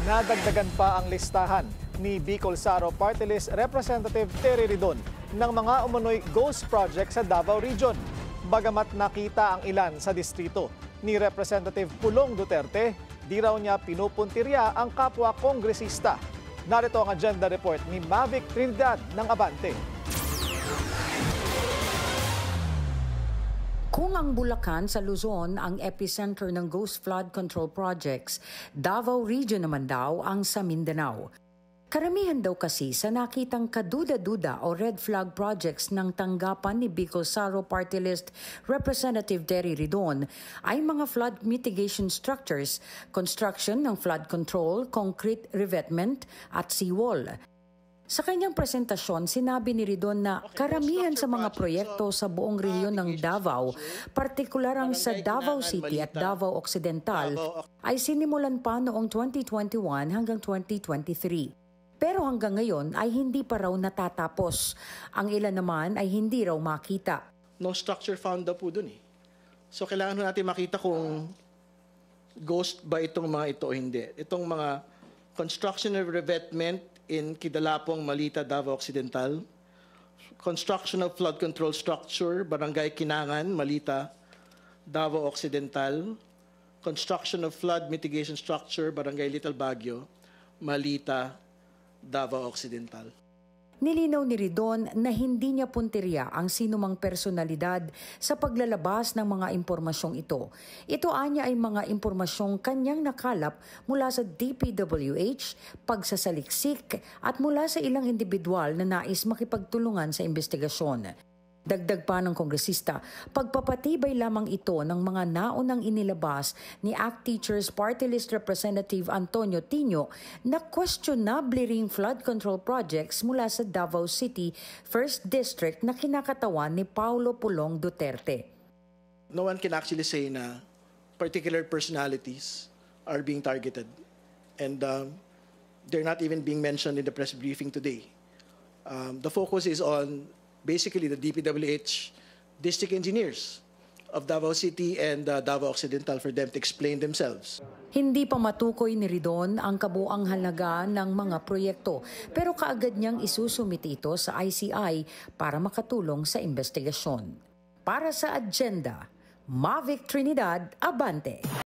Nadagdagan pa ang listahan ni Bicol Saro Party List Representative Terry Ridon ng mga umunoy ghost project sa Davao Region. Bagamat nakita ang ilan sa distrito ni Representative Pulong Duterte, di raw niya pinupuntirya ang kapwa kongresista. Narito ang agenda report ni Mavic Trinidad ng Abante. Kung ang Bulacan sa Luzon ang epicenter ng ghost flood control projects, Davao Region naman daw ang sa Mindanao. Karamihan daw kasi sa nakitang kaduda-duda o red flag projects ng tanggapan ni Bicol Saro Party List Representative Terry Ridon ay mga flood mitigation structures, construction ng flood control, concrete revetment at seawall. Sa kanyang presentasyon, sinabi ni Ridon na karamihan sa mga proyekto sa buong rehiyon ng Davao, partikular ang sa Davao City at Davao Occidental, ay sinimulan pa noong 2021 hanggang 2023. Pero hanggang ngayon ay hindi pa raw natatapos. Ang ilan naman ay hindi raw makita. No structure found daw po dun eh. So kailangan natin makita kung ghost ba itong mga ito o hindi. Itong mga construction of revetment in Kidalapong, Malita, Davao Occidental, construction of flood control structure, Barangay Kinangan, Malita, Davao Occidental, construction of flood mitigation structure, Barangay Little Baguio, Malita, Davao Occidental. Nilinaw ni Ridon na hindi niya puntirya ang sinumang personalidad sa paglalabas ng mga impormasyong ito. Ito anya ay mga impormasyong kanyang nakalap mula sa DPWH, pagsasaliksik at mula sa ilang individual na nais makipagtulungan sa investigasyon. Dagdag pa ng kongresista, pagpapatibay lamang ito ng mga naunang inilabas ni ACT Teachers Party List Representative Antonio Tino na questionable ring flood control projects mula sa Davao City, 1st District na kinakatawan ni Paulo Pulong Duterte. No one can actually say na particular personalities are being targeted. And they're not even being mentioned in the press briefing today. The focus is on basically the DPWH district engineers of Davao City and Davao Occidental for them to explain themselves. Hindi pa matukoy ni Ridon ang kabuang halaga ng mga proyekto pero kaagad niyang isusumite ito sa ICI para makatulong sa investigasyon. Para sa agenda, Mavic Trinidad, Abante.